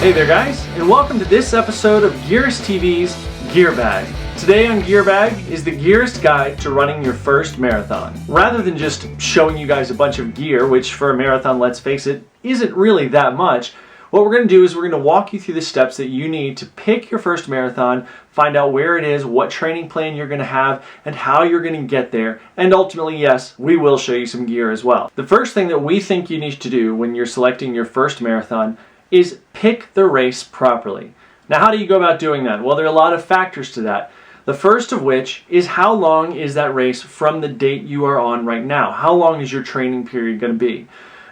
Hey there guys, and welcome to this episode of Gearist TV's Gear Bag. Today on Gear Bag is the Gearist guide to running your first marathon. Rather than just showing you guys a bunch of gear, which for a marathon, let's face it, isn't really that much, what we're going to do is we're going to walk you through the steps that you need to pick your first marathon, find out where it is, what training plan you're going to have, and how you're going to get there. And ultimately, yes, we will show you some gear as well. The first thing that we think you need to do when you're selecting your first marathon is pick the race properly. Now, how do you go about doing that? Well, there are a lot of factors to that. The first of which is how long is that race from the date you are on right now? How long is your training period going to be?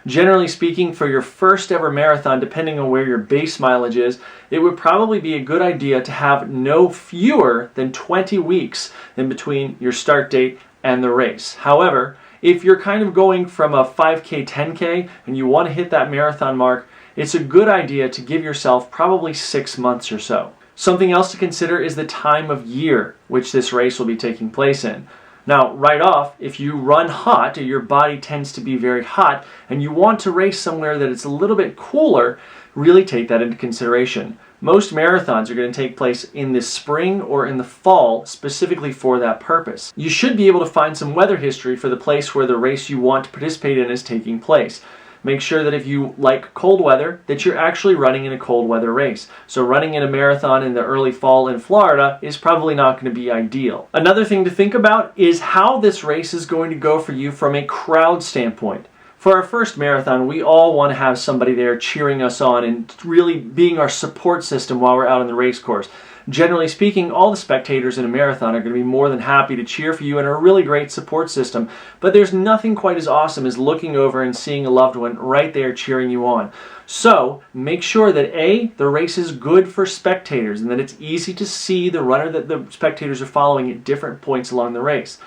Generally speaking, for your first ever marathon, depending on where your base mileage is, it would probably be a good idea to have no fewer than 20 weeks in between your start date and the race. However, if you're kind of going from a 5K, 10K, and you want to hit that marathon mark, it's a good idea to give yourself probably 6 months or so. Something else to consider is the time of year which this race will be taking place in. Now, right off, if you run hot, or your body tends to be very hot, and you want to race somewhere that it's a little bit cooler, really take that into consideration. Most marathons are going to take place in the spring or in the fall, specifically for that purpose. You should be able to find some weather history for the place where the race you want to participate in is taking place. Make sure that if you like cold weather, that you're actually running in a cold weather race. So running in a marathon in the early fall in Florida is probably not going to be ideal. Another thing to think about is how this race is going to go for you from a crowd standpoint. For our first marathon, we all want to have somebody there cheering us on and really being our support system while we're out on the race course. Generally speaking, all the spectators in a marathon are going to be more than happy to cheer for you and are a really great support system. But there's nothing quite as awesome as looking over and seeing a loved one right there cheering you on. So make sure that A, the race is good for spectators and that it's easy to see the runner that the spectators are following at different points along the race.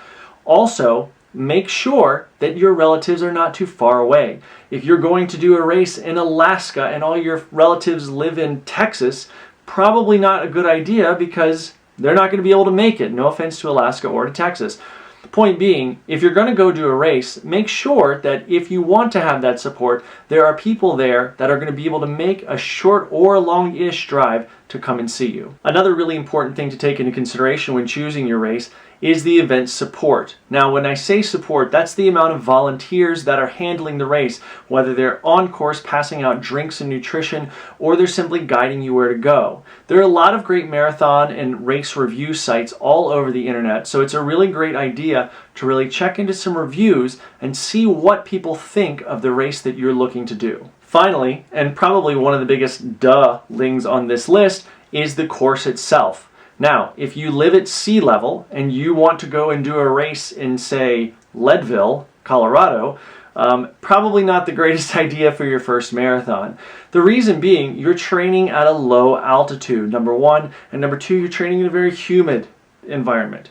Also, make sure that your relatives are not too far away. If you're going to do a race in Alaska and all your relatives live in Texas, probably not a good idea because they're not going to be able to make it. No offense to Alaska or to Texas. The point being, if you're going to go do a race, make sure that if you want to have that support, there are people there that are going to be able to make a short or long-ish drive to come and see you. Another really important thing to take into consideration when choosing your race is the event support. Now, when I say support, that's the amount of volunteers that are handling the race, whether they're on course passing out drinks and nutrition, or they're simply guiding you where to go. There are a lot of great marathon and race review sites all over the internet, so it's a really great idea to really check into some reviews and see what people think of the race that you're looking to do. Finally, and probably one of the biggest duh-lings on this list, is the course itself. Now, if you live at sea level and you want to go and do a race in, say, Leadville, Colorado, probably not the greatest idea for your first marathon. The reason being, you're training at a low altitude, number one, and number two, you're training in a very humid environment.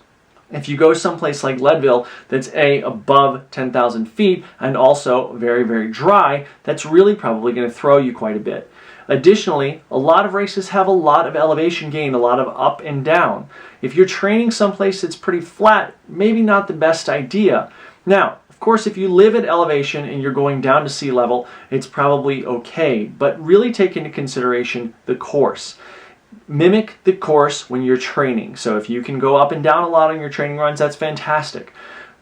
If you go someplace like Leadville that's above 10,000 feet and also very, very dry, that's really probably going to throw you quite a bit. Additionally, a lot of races have a lot of elevation gain, a lot of up and down. If you're training someplace that's pretty flat, maybe not the best idea. Now, of course, if you live at elevation and you're going down to sea level, it's probably okay, but really take into consideration the course. Mimic the course when you're training. So if you can go up and down a lot on your training runs, that's fantastic.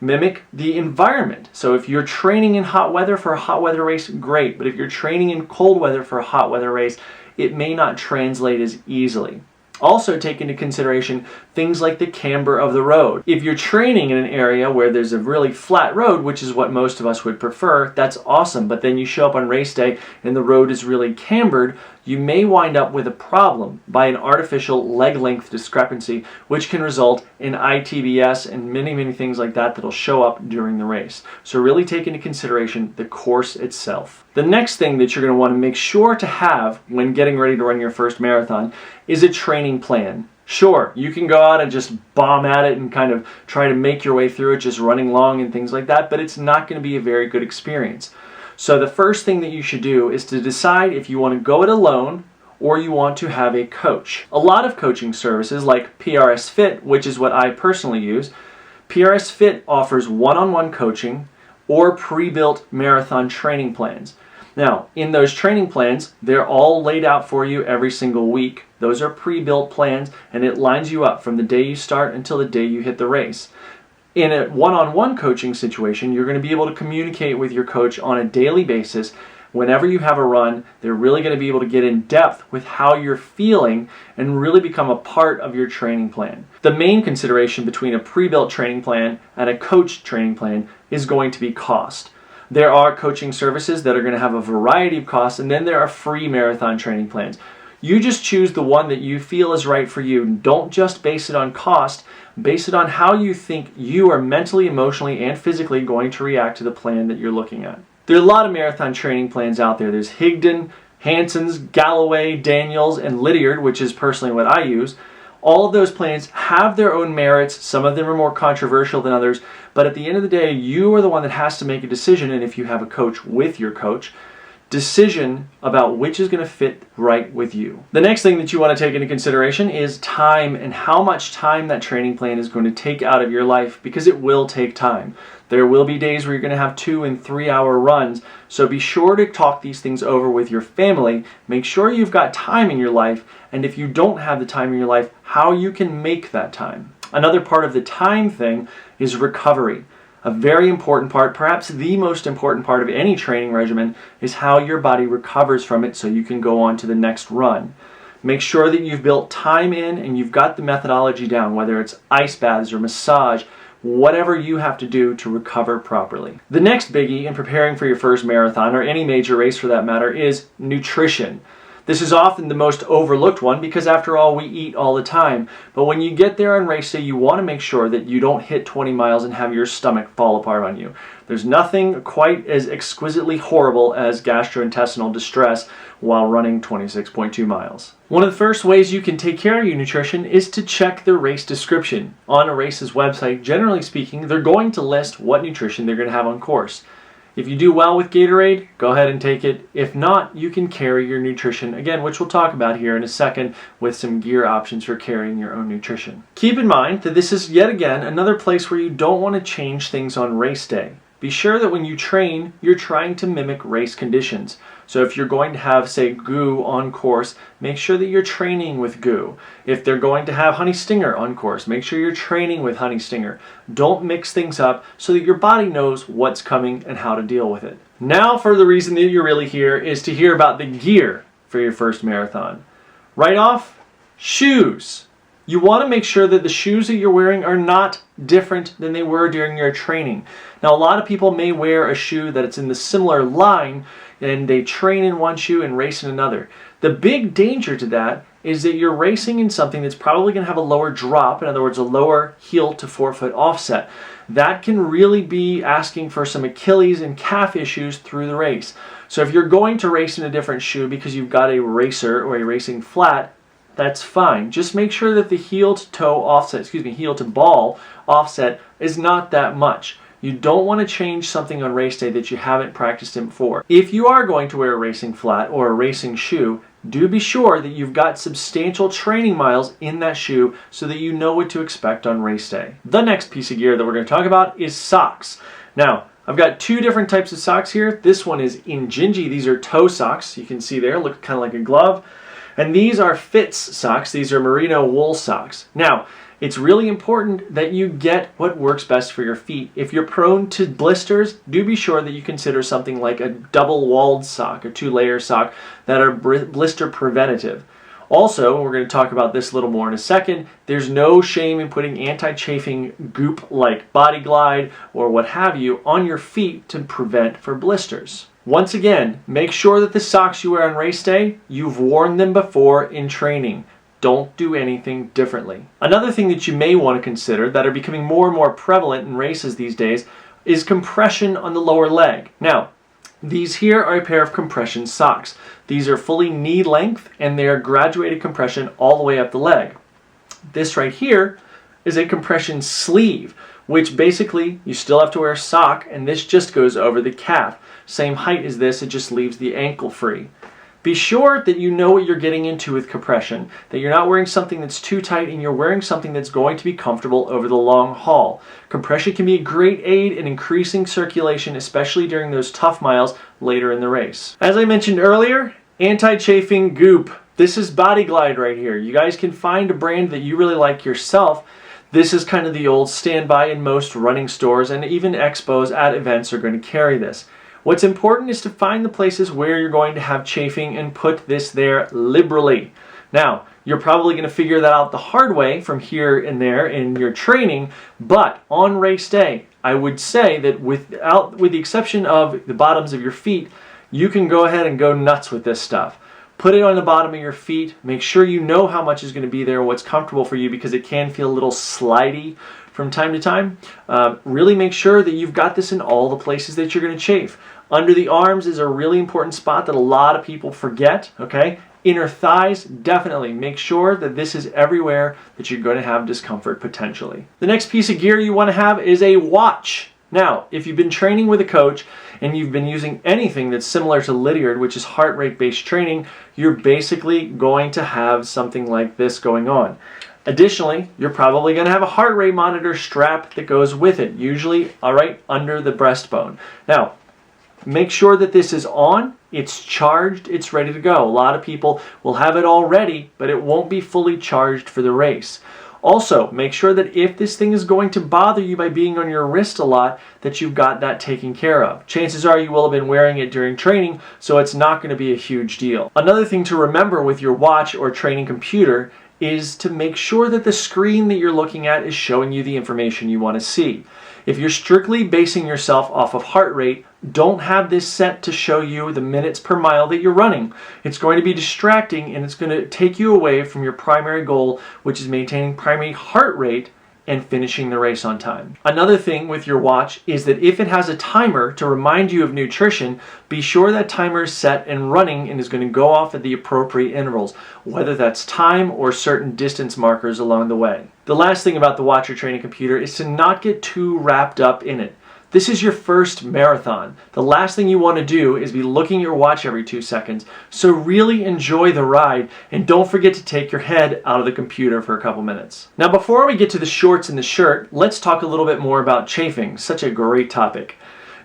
Mimic the environment. So if you're training in hot weather for a hot weather race, great. But if you're training in cold weather for a hot weather race, it may not translate as easily. Also take into consideration things like the camber of the road. If you're training in an area where there's a really flat road, which is what most of us would prefer, that's awesome. But then you show up on race day and the road is really cambered, you may wind up with a problem by an artificial leg length discrepancy, which can result in ITBS and many, many things like that that'll show up during the race. So really take into consideration the course itself. The next thing that you're going to want to make sure to have when getting ready to run your first marathon is a training plan. Sure, you can go out and just bomb at it and kind of try to make your way through it, just running long and things like that, but it's not going to be a very good experience. So the first thing that you should do is to decide if you want to go it alone or you want to have a coach. A lot of coaching services like PRS Fit, which is what I personally use, PRS Fit offers one-on-one coaching or pre-built marathon training plans. Now, in those training plans, they're all laid out for you every single week. Those are pre-built plans, and it lines you up from the day you start until the day you hit the race. In a one-on-one coaching situation, you're going to be able to communicate with your coach on a daily basis. Whenever you have a run, they're really going to be able to get in depth with how you're feeling and really become a part of your training plan. The main consideration between a pre-built training plan and a coached training plan is going to be cost. There are coaching services that are going to have a variety of costs, and then there are free marathon training plans. You just choose the one that you feel is right for you. Don't just base it on cost. Base it on how you think you are mentally, emotionally, and physically going to react to the plan that you're looking at. There are a lot of marathon training plans out there. There's Higdon, Hanson's, Galloway, Daniels, and Lydiard, which is personally what I use. All of those plans have their own merits. Some of them are more controversial than others, but at the end of the day, you are the one that has to make a decision, and if you have a coach with your coach, decision about which is going to fit right with you. The next thing that you want to take into consideration is time and how much time that training plan is going to take out of your life, because it will take time. There will be days where you're going to have 2 and 3 hour runs, so be sure to talk these things over with your family. Make sure you've got time in your life, and if you don't have the time in your life, how you can make that time. Another part of the time thing is recovery. A very important part, perhaps the most important part of any training regimen, is how your body recovers from it so you can go on to the next run. Make sure that you've built time in and you've got the methodology down, whether it's ice baths or massage, whatever you have to do to recover properly. The next biggie in preparing for your first marathon, or any major race for that matter, is nutrition. This is often the most overlooked one because after all, we eat all the time. But when you get there on race day, you want to make sure that you don't hit 20 miles and have your stomach fall apart on you. There's nothing quite as exquisitely horrible as gastrointestinal distress while running 26.2 miles. One of the first ways you can take care of your nutrition is to check the race description. On a race's website, generally speaking, they're going to list what nutrition they're going to have on course. If you do well with Gatorade, go ahead and take it. If not, you can carry your nutrition, again, which we'll talk about here in a second with some gear options for carrying your own nutrition. Keep in mind that this is yet again another place where you don't want to change things on race day. Be sure that when you train, you're trying to mimic race conditions. So if you're going to have, say, goo on course, make sure that you're training with goo. If they're going to have honey stinger on course, make sure you're training with honey stinger. Don't mix things up so that your body knows what's coming and how to deal with it. Now for the reason that you're really here is to hear about the gear for your first marathon. Right off, shoes. You want to make sure that the shoes that you're wearing are not different than they were during your training. Now, a lot of people may wear a shoe that it's in the similar line and they train in one shoe and race in another. The big danger to that is that you're racing in something that's probably going to have a lower drop, in other words, a lower heel to forefoot offset. That can really be asking for some Achilles and calf issues through the race. So if you're going to race in a different shoe because you've got a racer or a racing flat, that's fine. Just make sure that the heel to toe offset, heel to ball offset is not that much. You don't want to change something on race day that you haven't practiced in before. If you are going to wear a racing flat or a racing shoe, do be sure that you've got substantial training miles in that shoe so that you know what to expect on race day. The next piece of gear that we're going to talk about is socks. Now, I've got 2 different types of socks here. This one is Injinji. These are toe socks. You can see there, look kind of like a glove. And these are Fitz socks. These are merino wool socks. Now, it's really important that you get what works best for your feet. If you're prone to blisters, do be sure that you consider something like a double-walled sock, a 2-layer sock that are blister preventative. Also, we're going to talk about this a little more in a second, there's no shame in putting anti-chafing goop like Body Glide or what have you on your feet to prevent for blisters. Once again, make sure that the socks you wear on race day, you've worn them before in training. Don't do anything differently. Another thing that you may want to consider that are becoming more and more prevalent in races these days is compression on the lower leg. Now, these here are a pair of compression socks. These are fully knee length and they are graduated compression all the way up the leg. This right here is a compression sleeve, which basically you still have to wear a sock and this just goes over the calf. Same height as this, it just leaves the ankle free. Be sure that you know what you're getting into with compression, that you're not wearing something that's too tight and you're wearing something that's going to be comfortable over the long haul. Compression can be a great aid in increasing circulation, especially during those tough miles later in the race. As I mentioned earlier, anti-chafing goop. This is Body Glide right here. You guys can find a brand that you really like yourself. This is kind of the old standby in most running stores, and even expos at events are going to carry this. What's important is to find the places where you're going to have chafing and put this there liberally. Now, you're probably going to figure that out the hard way from here and there in your training, but on race day, I would say that with the exception of the bottoms of your feet, you can go ahead and go nuts with this stuff. Put it on the bottom of your feet. Make sure you know how much is going to be there, what's comfortable for you, because it can feel a little slidey from time to time. Really make sure that you've got this in all the places that you're going to chafe. Under the arms is a really important spot that a lot of people forget, okay? Inner thighs, definitely make sure that this is everywhere that you're going to have discomfort potentially. The next piece of gear you want to have is a watch. Now, if you've been training with a coach and you've been using anything that's similar to Lydiard, which is heart rate based training, you're basically going to have something like this going on. Additionally, you're probably going to have a heart rate monitor strap that goes with it, usually right under the breastbone. Now, make sure that this is on, it's charged, it's ready to go. A lot of people will have it all ready, but it won't be fully charged for the race. Also, make sure that if this thing is going to bother you by being on your wrist a lot, that you've got that taken care of. Chances are you will have been wearing it during training, so it's not going to be a huge deal. Another thing to remember with your watch or training computer is to make sure that the screen that you're looking at is showing you the information you want to see. If you're strictly basing yourself off of heart rate, don't have this set to show you the minutes per mile that you're running. It's going to be distracting and it's going to take you away from your primary goal, which is maintaining primary heart rate and finishing the race on time. Another thing with your watch is that if it has a timer to remind you of nutrition, be sure that timer is set and running and is going to go off at the appropriate intervals, whether that's time or certain distance markers along the way. The last thing about the watch or training computer is to not get too wrapped up in it. This is your first marathon. The last thing you want to do is be looking at your watch every 2 seconds. So really enjoy the ride and don't forget to take your head out of the computer for a couple minutes. Now before we get to the shorts and the shirt, let's talk a little bit more about chafing. Such a great topic.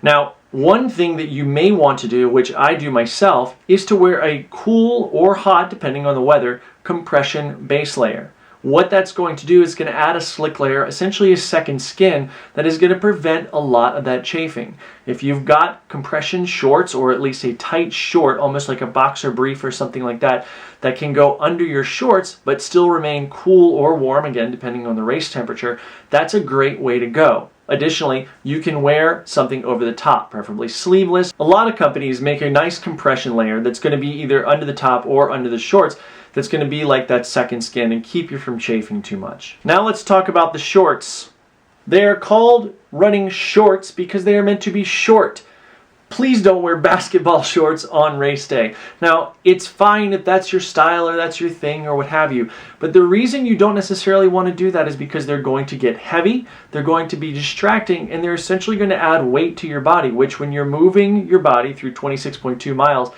Now, one thing that you may want to do, which I do myself, is to wear a cool or hot, depending on the weather, compression base layer. What that's going to do is going to add a slick layer, essentially a second skin, that is going to prevent a lot of that chafing. If you've got compression shorts, or at least a tight short, almost like a boxer brief or something like that, that can go under your shorts but still remain cool or warm, again depending on the race temperature, that's a great way to go. Additionally, you can wear something over the top, preferably sleeveless. A lot of companies make a nice compression layer that's going to be either under the top or under the shorts, that's going to be like that second skin and keep you from chafing too much. Now let's talk about the shorts. They are called running shorts because they are meant to be short. Please don't wear basketball shorts on race day. Now, it's fine if that's your style or that's your thing or what have you, but the reason you don't necessarily want to do that is because they're going to get heavy, they're going to be distracting, and they're essentially going to add weight to your body, which when you're moving your body through 26.2 miles,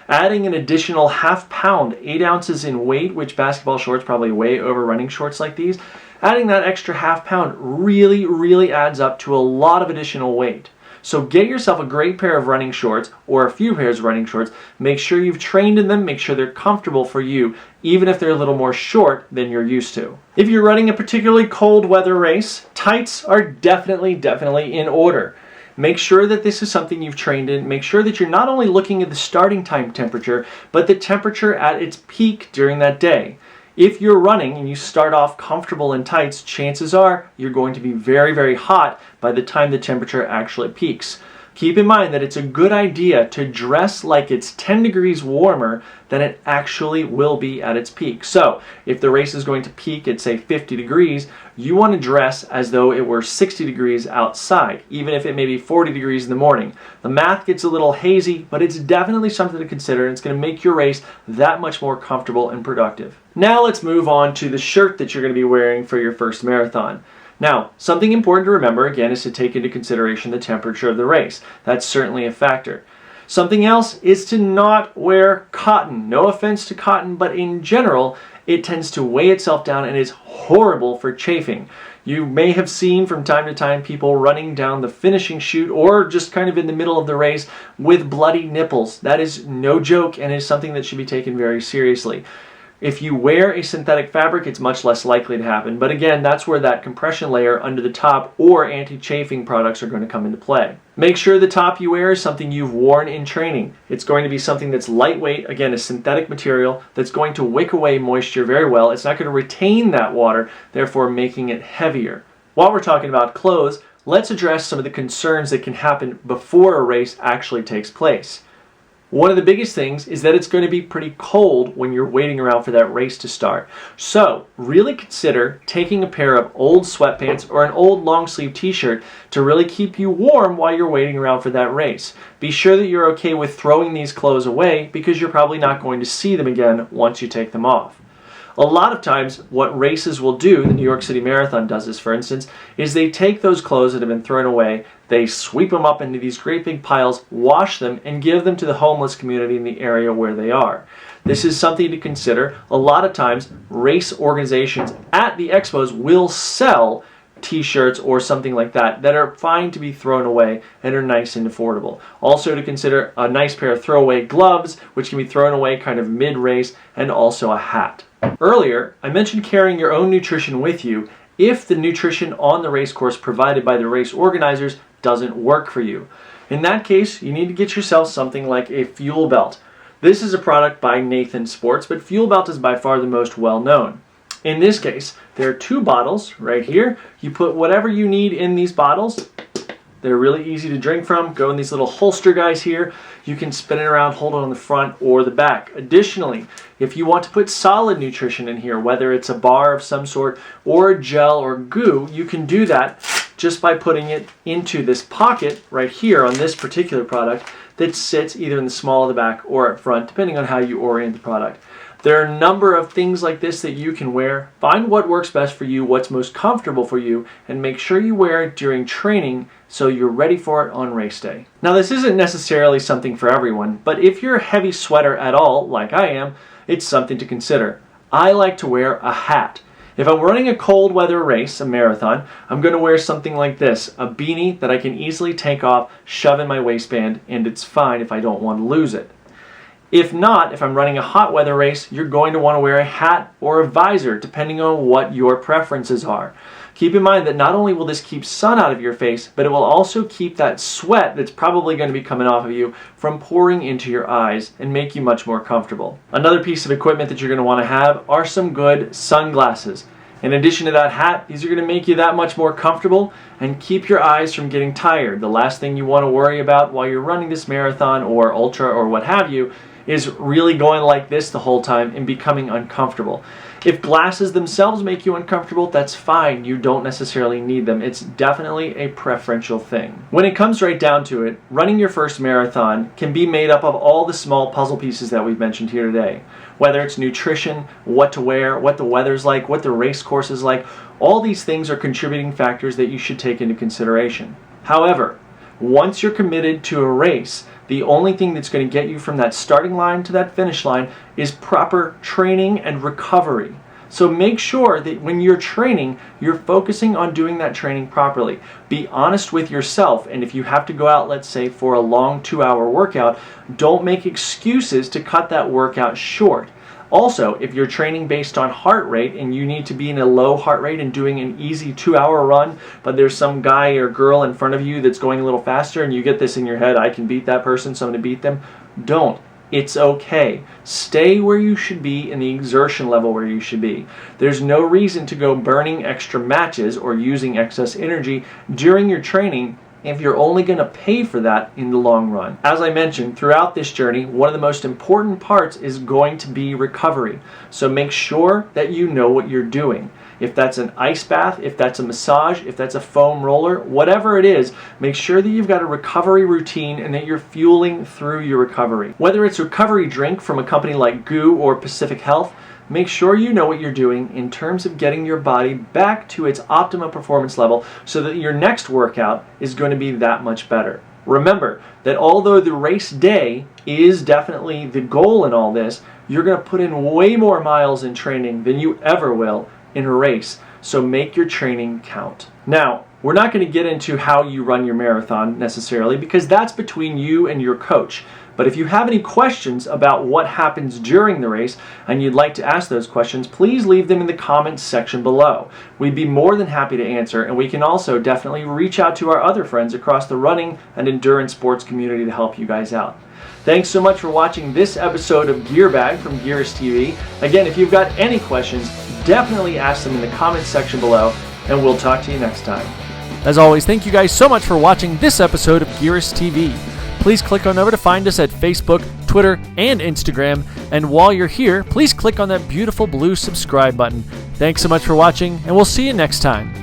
adding an additional ½ pound, 8 ounces in weight, which basketball shorts probably weigh over running shorts like these, adding that extra ½ pound really adds up to a lot of additional weight. So get yourself a great pair of running shorts or a few pairs of running shorts. Make sure you've trained in them. Make sure they're comfortable for you, even if they're a little more short than you're used to. If you're running a particularly cold weather race, tights are definitely in order. Make sure that this is something you've trained in. Make sure that you're not only looking at the starting time temperature, but the temperature at its peak during that day. If you're running and you start off comfortable in tights, chances are you're going to be very hot by the time the temperature actually peaks. Keep in mind that it's a good idea to dress like it's 10 degrees warmer than it actually will be at its peak. So if the race is going to peak at say 50 degrees, you want to dress as though it were 60 degrees outside, even if it may be 40 degrees in the morning. The math gets a little hazy, but it's definitely something to consider, and it's going to make your race that much more comfortable and productive. Now let's move on to the shirt that you're going to be wearing for your first marathon. Now, something important to remember, again, is to take into consideration the temperature of the race. That's certainly a factor. Something else is to not wear cotton. No offense to cotton, but in general, it tends to weigh itself down and is horrible for chafing. You may have seen from time to time people running down the finishing chute or just kind of in the middle of the race with bloody nipples. That is no joke and is something that should be taken very seriously. If you wear a synthetic fabric, it's much less likely to happen. But again, that's where that compression layer under the top or anti-chafing products are going to come into play. Make sure the top you wear is something you've worn in training. It's going to be something that's lightweight, again, a synthetic material that's going to wick away moisture very well. It's not going to retain that water, therefore making it heavier. While we're talking about clothes, let's address some of the concerns that can happen before a race actually takes place. One of the biggest things is that it's going to be pretty cold when you're waiting around for that race to start. So really consider taking a pair of old sweatpants or an old long sleeve t-shirt to really keep you warm while you're waiting around for that race. Be sure that you're okay with throwing these clothes away because you're probably not going to see them again once you take them off. A lot of times what races will do, the New York City Marathon does this for instance, is they take those clothes that have been thrown away, they sweep them up into these great big piles, wash them, and give them to the homeless community in the area where they are. This is something to consider. A lot of times race organizations at the expos will sell t-shirts or something like that that are fine to be thrown away and are nice and affordable. Also to consider a nice pair of throwaway gloves which can be thrown away kind of mid-race, and also a hat. Earlier, I mentioned carrying your own nutrition with you if the nutrition on the race course provided by the race organizers doesn't work for you. In that case, you need to get yourself something like a fuel belt. This is a product by Nathan Sports, but fuel belt is by far the most well known. In this case, there are two bottles right here. You put whatever you need in these bottles. They're really easy to drink from. Go in these little holster guys here. You can spin it around, hold it on the front or the back. Additionally, if you want to put solid nutrition in here, whether it's a bar of some sort or a gel or goo, you can do that just by putting it into this pocket right here on this particular product that sits either in the small of the back or up front, depending on how you orient the product. There are a number of things like this that you can wear. Find what works best for you, what's most comfortable for you, and make sure you wear it during training so you're ready for it on race day. Now this isn't necessarily something for everyone, but if you're a heavy sweater at all, like I am, it's something to consider. I like to wear a hat. If I'm running a cold weather race, a marathon, I'm going to wear something like this, a beanie that I can easily take off, shove in my waistband, and it's fine if I don't want to lose it. If not, if I'm running a hot weather race, you're going to want to wear a hat or a visor, depending on what your preferences are. Keep in mind that not only will this keep sun out of your face, but it will also keep that sweat that's probably going to be coming off of you from pouring into your eyes and make you much more comfortable. Another piece of equipment that you're going to want to have are some good sunglasses. In addition to that hat, these are going to make you that much more comfortable and keep your eyes from getting tired. The last thing you want to worry about while you're running this marathon or ultra or what have you is really going like this the whole time and becoming uncomfortable. If glasses themselves make you uncomfortable, that's fine. You don't necessarily need them. It's definitely a preferential thing. When it comes right down to it, running your first marathon can be made up of all the small puzzle pieces that we've mentioned here today. Whether it's nutrition, what to wear, what the weather's like, what the race course is like, all these things are contributing factors that you should take into consideration. However, once you're committed to a race, the only thing that's going to get you from that starting line to that finish line is proper training and recovery. So make sure that when you're training, you're focusing on doing that training properly. Be honest with yourself, and if you have to go out, let's say, for a long 2-hour workout, don't make excuses to cut that workout short. Also, if you're training based on heart rate and you need to be in a low heart rate and doing an easy 2-hour run, but there's some guy or girl in front of you that's going a little faster and you get this in your head, I can beat that person, so I'm going to beat them. Don't. It's okay. Stay where you should be in the exertion level where you should be. There's no reason to go burning extra matches or using excess energy during your training if you're only going to pay for that in the long run. As I mentioned, throughout this journey, one of the most important parts is going to be recovery. So make sure that you know what you're doing. If that's an ice bath, if that's a massage, if that's a foam roller, whatever it is, make sure that you've got a recovery routine and that you're fueling through your recovery. Whether it's a recovery drink from a company like GOO or Pacific Health, make sure you know what you're doing in terms of getting your body back to its optimum performance level so that your next workout is going to be that much better. Remember that although the race day is definitely the goal in all this, you're going to put in way more miles in training than you ever will in a race. So make your training count. Now, we're not going to get into how you run your marathon necessarily because that's between you and your coach. But if you have any questions about what happens during the race and you'd like to ask those questions, please leave them in the comments section below. We'd be more than happy to answer, and we can also definitely reach out to our other friends across the running and endurance sports community to help you guys out. Thanks so much for watching this episode of Gear Bag from Gearist TV. Again, if you've got any questions, definitely ask them in the comments section below, and we'll talk to you next time. As always, thank you guys so much for watching this episode of Gearist TV. Please click on over to find us at Facebook, Twitter, and Instagram. And while you're here, please click on that beautiful blue subscribe button. Thanks so much for watching, and we'll see you next time.